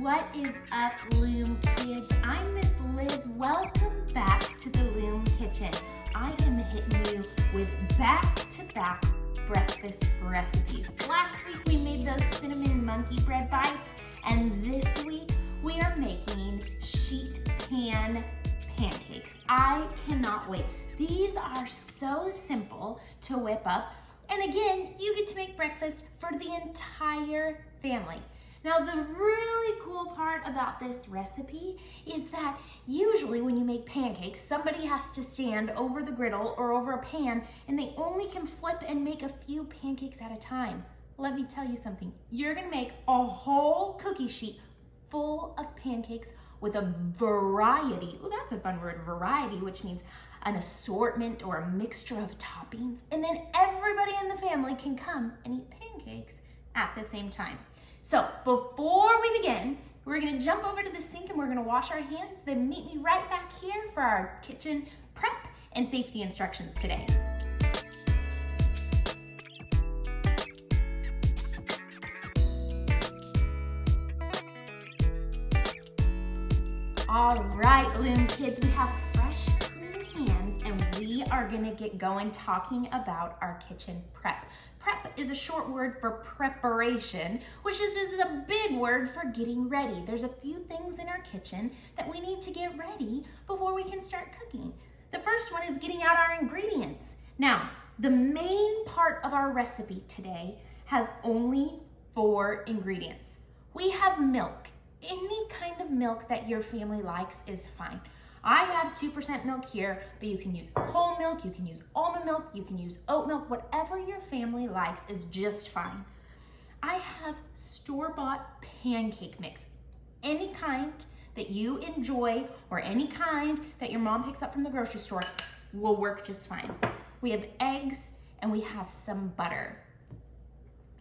What is up, Lume kids? I'm Miss Liz. Welcome back to the Lume Kitchen. I am hitting you with back-to-back breakfast recipes. Last week we made those cinnamon monkey bread bites, and this week we are making sheet pan pancakes. I cannot wait. These are so simple to whip up, and again, you get to make breakfast for the entire family. Now, the really cool part about this recipe is that usually when you make pancakes, somebody has to stand over the griddle or over a pan, and they only can flip and make a few pancakes at a time. Let me tell you something. You're gonna make a whole cookie sheet full of pancakes with a variety. Oh, that's a fun word, variety, which means an assortment or a mixture of toppings. And then everybody in the family can come and eat pancakes at the same time. So before we begin, we're gonna jump over to the sink and we're gonna wash our hands, then meet me right back here for our kitchen prep and safety instructions today. All right, Lume kids, we have fresh, clean hands, and we are gonna get going talking about our kitchen prep. Prep is a short word for preparation, which is a big word for getting ready. There's a few things in our kitchen that we need to get ready before we can start cooking. The first one is getting out our ingredients. Now, the main part of our recipe today has only 4 ingredients. We have milk. Any kind of milk that your family likes is fine. I have 2% milk here, but you can use whole milk, you can use almond milk, you can use oat milk, whatever your family likes is just fine. I have store-bought pancake mix. Any kind that you enjoy or any kind that your mom picks up from the grocery store will work just fine. We have eggs and we have some butter.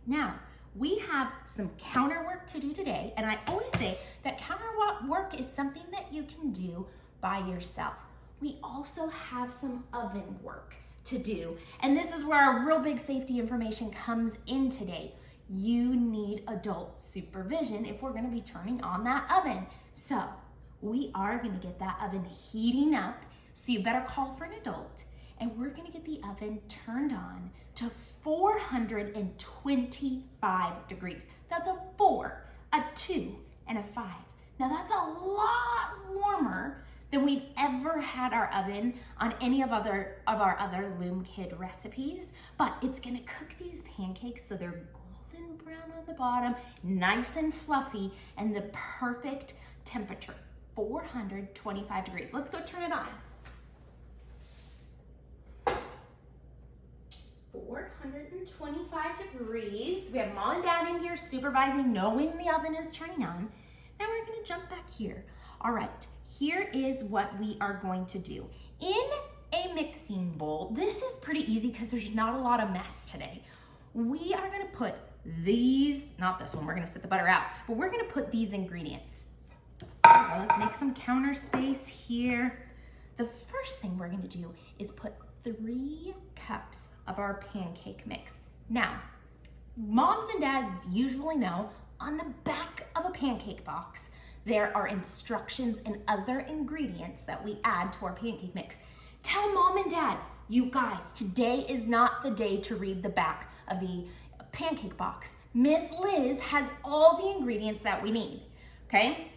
Now, we have some counter work to do today, and I always say that counter work is something that you can do by yourself. We also have some oven work to do, and this is where our real big safety information comes in today. You need adult supervision if we're gonna be turning on that oven. So we are gonna get that oven heating up, so you better call for an adult, and we're gonna get the oven turned on to 425 degrees. That's a 4, a 2, and a 5. Now that's a lot warmer than we've ever had our oven on any of our other Lume Kid recipes, but it's gonna cook these pancakes so they're golden brown on the bottom, nice and fluffy, and the perfect temperature, 425 degrees. Let's go turn it on. 425 degrees. We have Mom and Dad in here supervising, knowing the oven is turning on. Now we're gonna jump back here. All right, here is what we are going to do. In a mixing bowl, this is pretty easy because there's not a lot of mess today. We are gonna put these, not this one, we're gonna set the butter out, but we're gonna put these ingredients. Now let's make some counter space here. The first thing we're gonna do is put 3 cups of our pancake mix. Now, moms and dads usually know on the back of a pancake box, there are instructions and other ingredients that we add to our pancake mix. Tell mom and dad, you guys, today is not the day to read the back of the pancake box. Miss Liz has all the ingredients that we need, okay?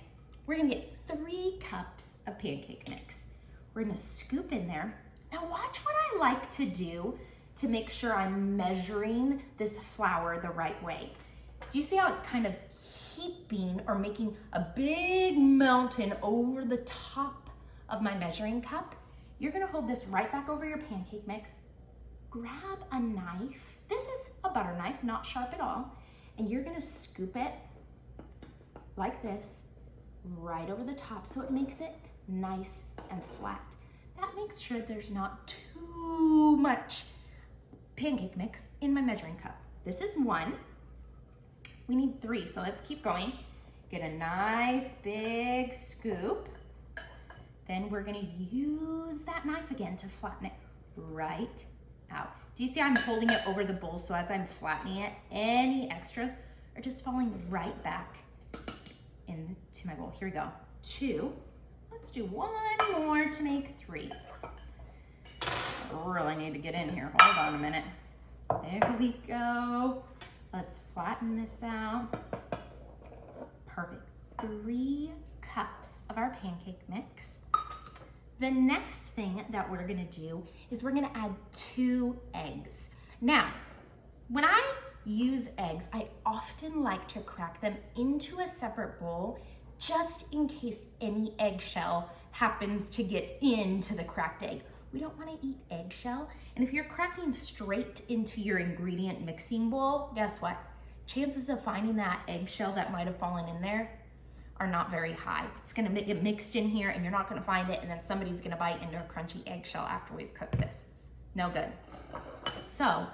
We're gonna get 3 cups of pancake mix. We're gonna scoop in there. Now watch what I like to do to make sure I'm measuring this flour the right way. Do you see how it's kind of heaping or making a big mountain over the top of my measuring cup? You're gonna hold this right back over your pancake mix, grab a knife. This is a butter knife, not sharp at all. And you're gonna scoop it like this, right over the top so it makes it nice and flat. That makes sure there's not too much pancake mix in my measuring cup. This is 1. We need 3, so let's keep going. Get a nice big scoop. Then we're gonna use that knife again to flatten it right out. Do you see I'm holding it over the bowl, so as I'm flattening it, any extras are just falling right back into my bowl. Here we go. 2. Let's do 1 more to make 3. I really need to get in here. Hold on a minute. There we go. Let's flatten this out. Perfect. 3 cups of our pancake mix. The next thing that we're gonna do is we're gonna add 2 eggs. Now, when I use eggs, I often like to crack them into a separate bowl just in case any eggshell happens to get into the cracked egg. We don't want to eat eggshell. And if you're cracking straight into your ingredient mixing bowl, guess what? Chances of finding that eggshell that might have fallen in there are not very high. It's gonna get mixed in here and you're not gonna find it, and then somebody's gonna bite into a crunchy eggshell after we've cooked this. No good. So,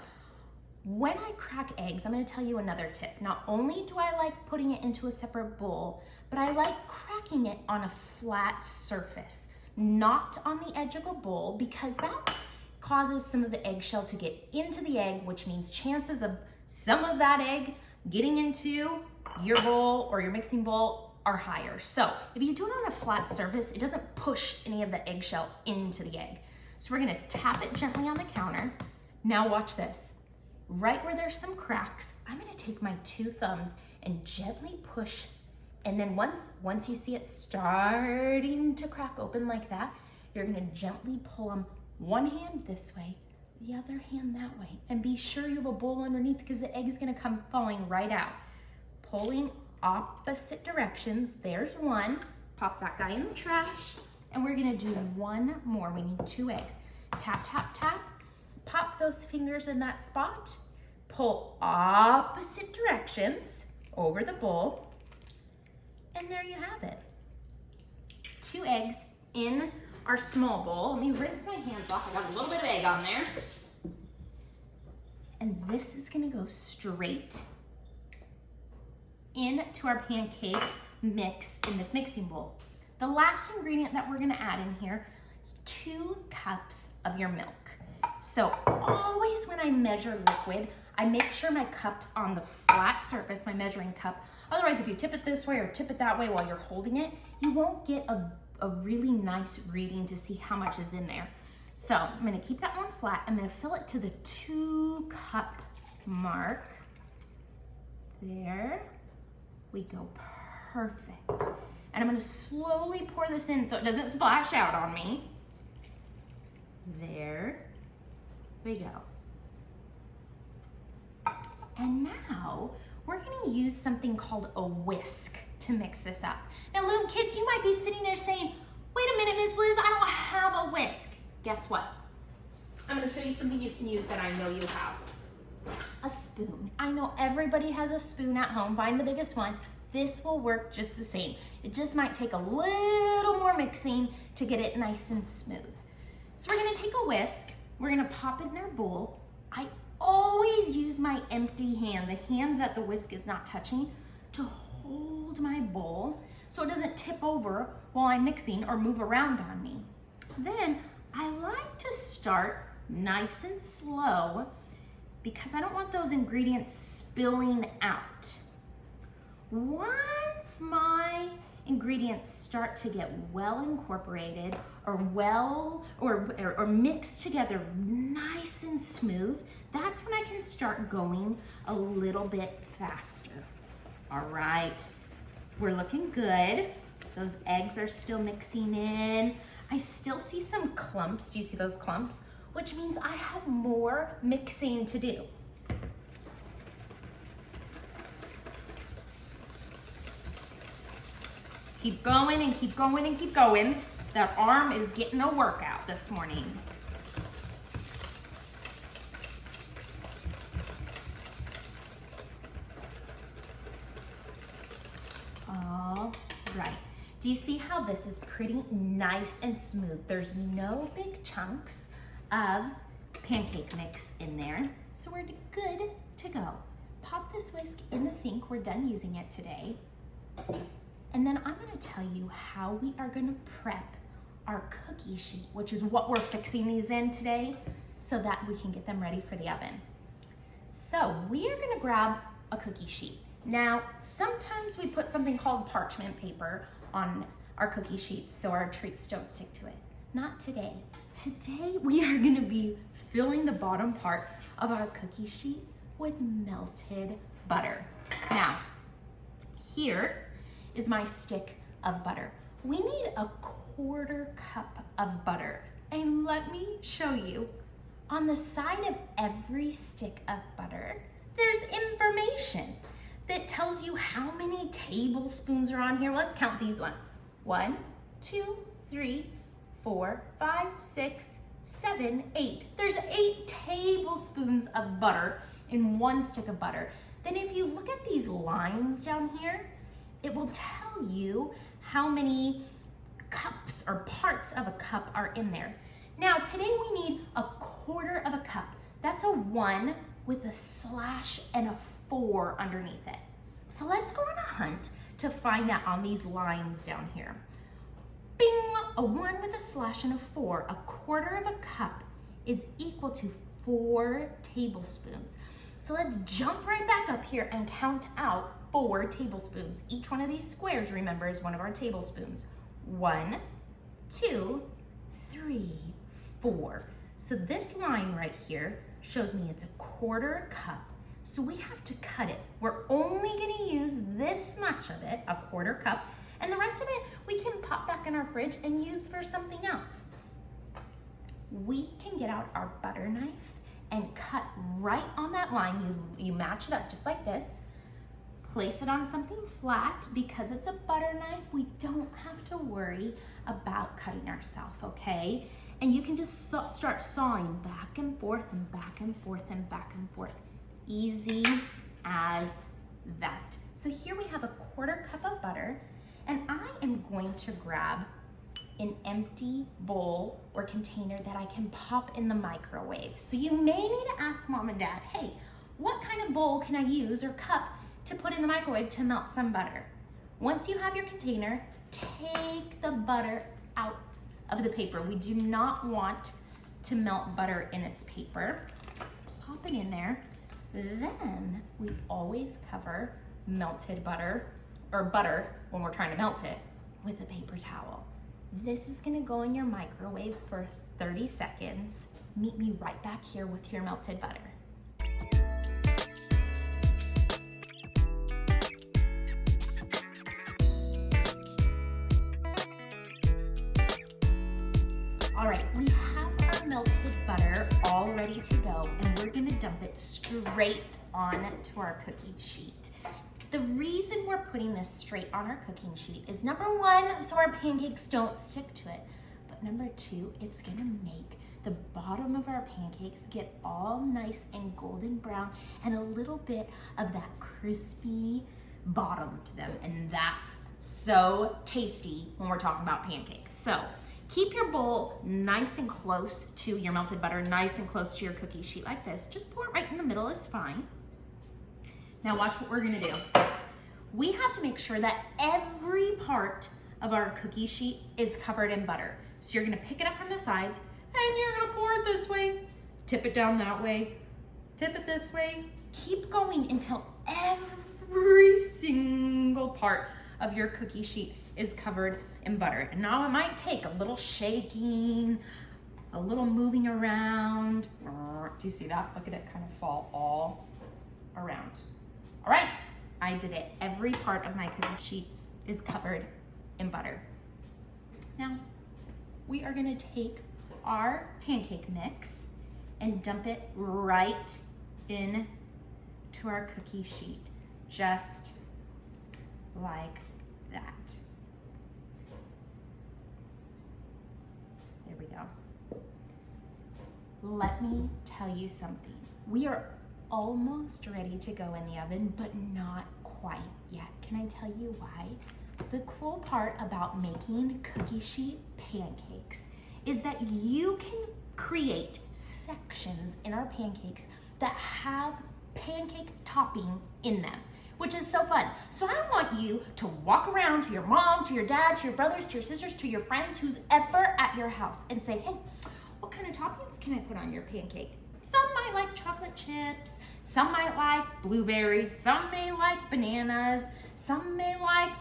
when I crack eggs, I'm gonna tell you another tip. Not only do I like putting it into a separate bowl, but I like cracking it on a flat surface, not on the edge of a bowl, because that causes some of the eggshell to get into the egg, which means chances of some of that egg getting into your bowl or your mixing bowl are higher. So if you do it on a flat surface, it doesn't push any of the eggshell into the egg. So we're gonna tap it gently on the counter. Now watch this. Right where there's some cracks, I'm gonna take my 2 thumbs and gently push. And then once you see it starting to crack open like that, you're gonna gently pull them, one hand this way, the other hand that way. And be sure you have a bowl underneath because the egg is gonna come falling right out. Pulling opposite directions. There's 1. Pop that guy in the trash. And we're gonna do 1 more. We need 2 eggs. Tap, tap, tap. Pop those fingers in that spot. Pull opposite directions over the bowl. And there you have it. 2 eggs in our small bowl. Let me rinse my hands off. I got a little bit of egg on there. And this is gonna go straight into our pancake mix in this mixing bowl. The last ingredient that we're gonna add in here is 2 cups of your milk. So always when I measure liquid, I make sure my cup's on the flat surface, my measuring cup. Otherwise, if you tip it this way or tip it that way while you're holding it, you won't get a really nice reading to see how much is in there. So I'm gonna keep that one flat. I'm gonna fill it to the 2 cup mark. There we go, perfect. And I'm gonna slowly pour this in so it doesn't splash out on me. There we go. And now we're gonna use something called a whisk to mix this up. Now, Lume kids, you might be sitting there saying, wait a minute, Miss Liz, I don't have a whisk. Guess what? I'm gonna show you something you can use that I know you have. A spoon. I know everybody has a spoon at home. Find the biggest one. This will work just the same. It just might take a little more mixing to get it nice and smooth. So we're gonna take a whisk. We're gonna pop it in our bowl. I always use my empty hand, the hand that the whisk is not touching, to hold my bowl so it doesn't tip over while I'm mixing or move around on me. Then I like to start nice and slow because I don't want those ingredients spilling out. Once my ingredients start to get well incorporated or mixed together nice and smooth, that's when I can start going a little bit faster. All right, we're looking good. Those eggs are still mixing in. I still see some clumps. Do you see those clumps? Which means I have more mixing to do. Keep going and keep going and keep going. That arm is getting a workout this morning. All right. Do you see how this is pretty nice and smooth? There's no big chunks of pancake mix in there. So we're good to go. Pop this whisk in the sink. We're done using it today. And then I'm gonna tell you how we are gonna prep our cookie sheet, which is what we're fixing these in today so that we can get them ready for the oven. So we are gonna grab a cookie sheet. Now, sometimes we put something called parchment paper on our cookie sheets so our treats don't stick to it. Not today. Today we are gonna be filling the bottom part of our cookie sheet with melted butter. Now, here is my stick of butter. We need a 1/4 cup of butter. And let me show you, on the side of every stick of butter, there's information that tells you how many tablespoons are on here. Let's count these ones. 1, 2, 3, 4, 5, 6, 7, 8. There's 8 tablespoons of butter in one stick of butter. Then if you look at these lines down here, it will tell you how many cups or parts of a cup are in there. Now today we need a 1/4 of a cup. That's a 1 with a slash and a 4 underneath it. So let's go on a hunt to find that on these lines down here. Bing, a 1 with a slash and a 4, a 1/4 of a cup is equal to 4 tablespoons. So let's jump right back up here and count out 4 tablespoons. Each one of these squares, remember, is one of our tablespoons. 1, 2, 3, 4. So this line right here shows me it's a 1/4 cup. So we have to cut it. We're only gonna use this much of it, a 1/4 cup, and the rest of it we can pop back in our fridge and use for something else. We can get out our butter knife and cut right on that line. You match it up just like this. Place it on something flat. Because it's a butter knife, we don't have to worry about cutting ourselves, okay? And you can just start sawing back and forth and back and forth and back and forth. Easy as that. So here we have a 1/4 cup of butter, and I am going to grab an empty bowl or container that I can pop in the microwave. So you may need to ask Mom and Dad, hey, what kind of bowl can I use or cup to put in the microwave to melt some butter? Once you have your container, take the butter out of the paper. We do not want to melt butter in its paper. Plop it in there. Then we always cover melted butter, or butter when we're trying to melt it, with a paper towel. This is gonna go in your microwave for 30 seconds. Meet me right back here with your melted butter. All right, we have our melted butter all ready to go, and we're gonna dump it straight onto our cookie sheet. The reason we're putting this straight on our cooking sheet is number 1, so our pancakes don't stick to it. But number 2, it's gonna make the bottom of our pancakes get all nice and golden brown and a little bit of that crispy bottom to them. And that's so tasty when we're talking about pancakes. So keep your bowl nice and close to your melted butter, nice and close to your cookie sheet like this. Just pour it right in the middle is fine. Now watch what we're gonna do. We have to make sure that every part of our cookie sheet is covered in butter. So you're gonna pick it up from the sides and you're gonna pour it this way, tip it down that way, tip it this way. Keep going until every single part of your cookie sheet is covered in butter. And now it might take a little shaking, a little moving around. Do you see that? Look at it kind of fall all around. All right, I did it. Every part of my cookie sheet is covered in butter. Now, we are gonna take our pancake mix and dump it right in to our cookie sheet, just like that. There we go. Let me tell you something. We are almost ready to go in the oven, but not quite yet. Can I tell you why? The cool part about making cookie sheet pancakes is that you can create sections in our pancakes that have pancake topping in them, which is so fun. So I want you to walk around to your mom, to your dad, to your brothers, to your sisters, to your friends, who's ever at your house, and say, hey, what kind of toppings can I put on your pancake? Some might like chocolate chips, Some might like blueberries, some may like bananas, some may like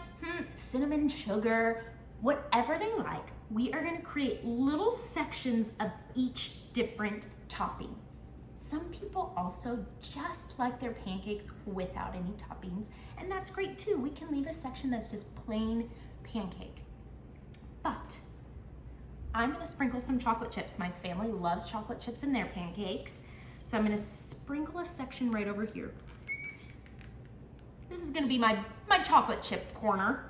cinnamon sugar, whatever they like. We are gonna create little sections of each different topping. Some people also just like their pancakes without any toppings, and that's great too. We can leave a section that's just plain pancake. But I'm gonna sprinkle some chocolate chips. My family loves chocolate chips in their pancakes, so I'm gonna sprinkle a section right over here. This is gonna be my chocolate chip corner.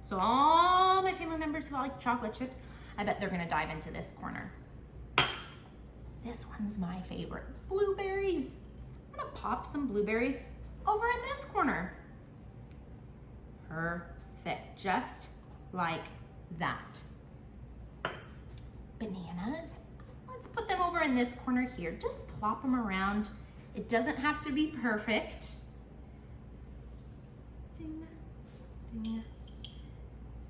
So all my family members who like chocolate chips, I bet they're gonna dive into this corner. This one's my favorite, blueberries. I'm gonna pop some blueberries over in this corner. Perfect, just like that. Bananas, let's put them over in this corner here. Just plop them around. It doesn't have to be perfect. Ding, ding,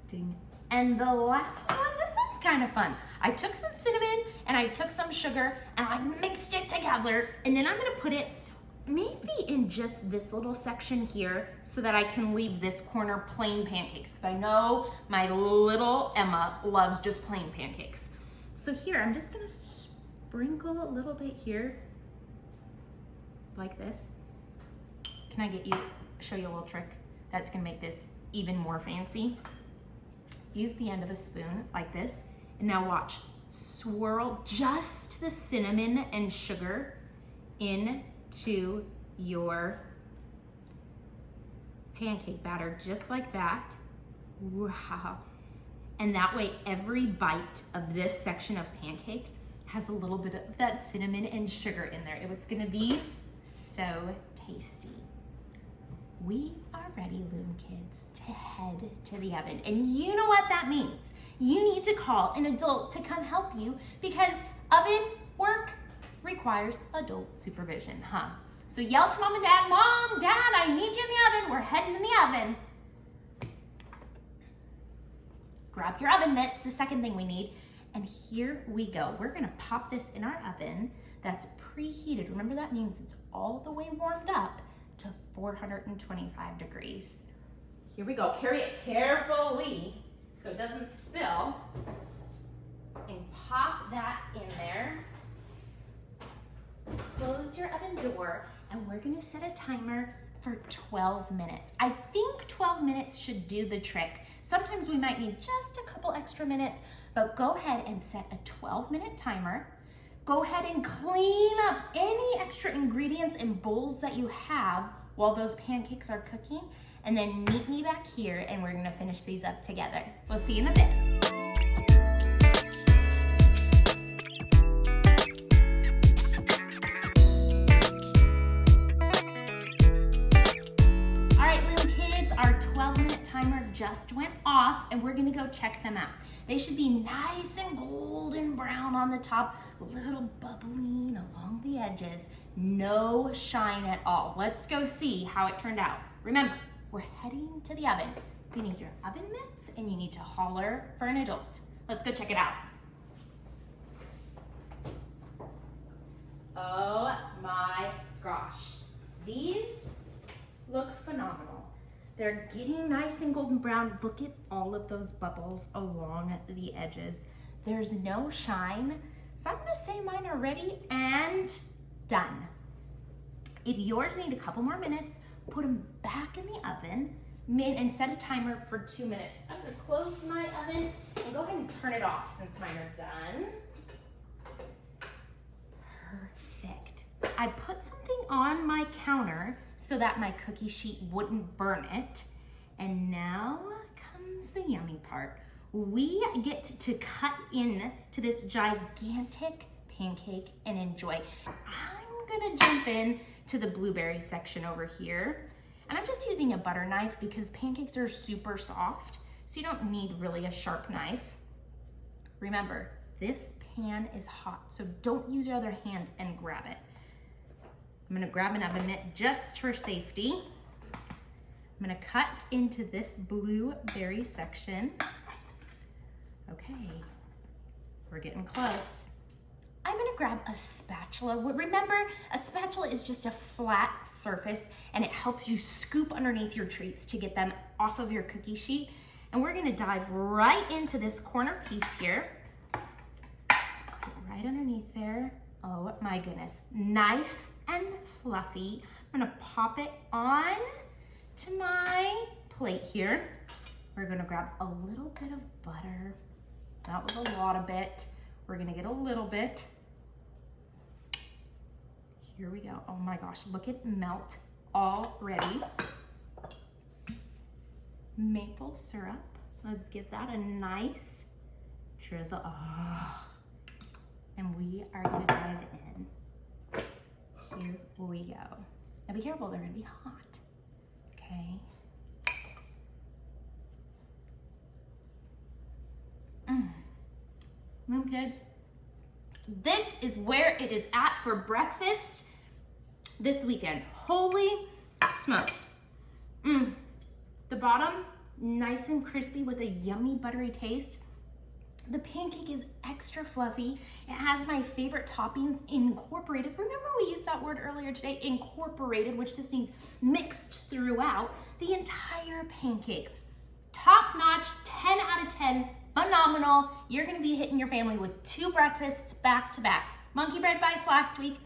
ding. And the last one, this one's kind of fun. I took some cinnamon and I took some sugar and I mixed it together, and then I'm gonna put it maybe in just this little section here so that I can leave this corner plain pancakes, because I know my little Emma loves just plain pancakes. So here, I'm just gonna sprinkle a little bit here, like this. Can I show you a little trick that's gonna make this even more fancy? Use the end of a spoon like this, and now watch. Swirl just the cinnamon and sugar into your pancake batter, just like that. Wow. And that way, every bite of this section of pancake has a little bit of that cinnamon and sugar in there. It's gonna be so tasty. We are ready, Lume kids, to head to the oven. And you know what that means. You need to call an adult to come help you, because oven work requires adult supervision, huh? So yell to mom and dad, Mom, Dad, I need you in the oven. We're heading in the oven. Grab your oven mitts, the second thing we need. And here we go. We're gonna pop this in our oven that's preheated. Remember, that means it's all the way warmed up to 425 degrees. Here we go. Carry it carefully so it doesn't spill. And pop that in there. Close your oven door, and we're gonna set a timer for 12 minutes. I think 12 minutes should do the trick. Sometimes we might need just a couple extra minutes, but go ahead and set a 12-minute timer. Go ahead and clean up any extra ingredients and bowls that you have while those pancakes are cooking, and then meet me back here and we're gonna finish these up together. We'll see you in a bit. All right, Lume kids, our 12-minute timer just went off, and we're gonna go check them out. They should be nice and golden brown on the top, a little bubbling along the edges, no shine at all. Let's go see how it turned out. Remember, we're heading to the oven. You need your oven mitts and you need to holler for an adult. Let's go check it out. Oh my gosh, these look phenomenal. They're getting nice and golden brown. Look at all of those bubbles along the edges. There's no shine. So I'm gonna say mine are ready and done. If yours need a couple more minutes, put them back in the oven and set a timer for 2 minutes. I'm gonna close my oven and go ahead and turn it off since mine are done. Perfect. I put something on my counter so that my cookie sheet wouldn't burn it. And now comes the yummy part. We get to cut in to this gigantic pancake and enjoy. I'm gonna jump in to the blueberry section over here. And I'm just using a butter knife because pancakes are super soft, so you don't need really a sharp knife. Remember, this pan is hot, so don't use your other hand and grab it. I'm gonna grab an oven mitt just for safety. I'm gonna cut into this blueberry section. Okay, we're getting close. I'm gonna grab a spatula. Remember, a spatula is just a flat surface and it helps you scoop underneath your treats to get them off of your cookie sheet. And we're gonna dive right into this corner piece here. Right underneath there. Oh my goodness, nice and fluffy. I'm gonna pop it on to my plate here. We're gonna grab a little bit of butter. That was a lot of it. We're gonna get a little bit. Here we go. Oh my gosh, look at melt already. Maple syrup. Let's give that a nice drizzle. Oh. And we are gonna dive in. Here we go. Now be careful, they're gonna be hot. Okay. Lume kids, this is where it is at for breakfast this weekend. Holy smokes. The bottom, nice and crispy with a yummy buttery taste. The pancake is extra fluffy. It has my favorite toppings incorporated. Remember we used that word earlier today, incorporated, which just means mixed throughout the entire pancake. Top notch, 10 out of 10, phenomenal. You're gonna be hitting your family with 2 breakfasts back to back. Monkey bread bites last week,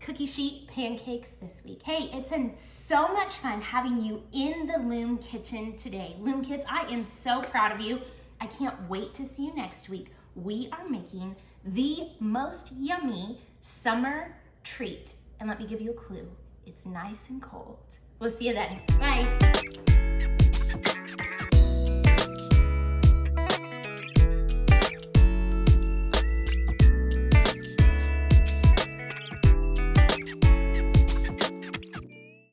cookie sheet pancakes this week. Hey, it's been so much fun having you in the Lume kitchen today. Lume kids, I am so proud of you. I can't wait to see you next week. We are making the most yummy summer treat. And let me give you a clue. It's nice and cold. We'll see you then. Bye.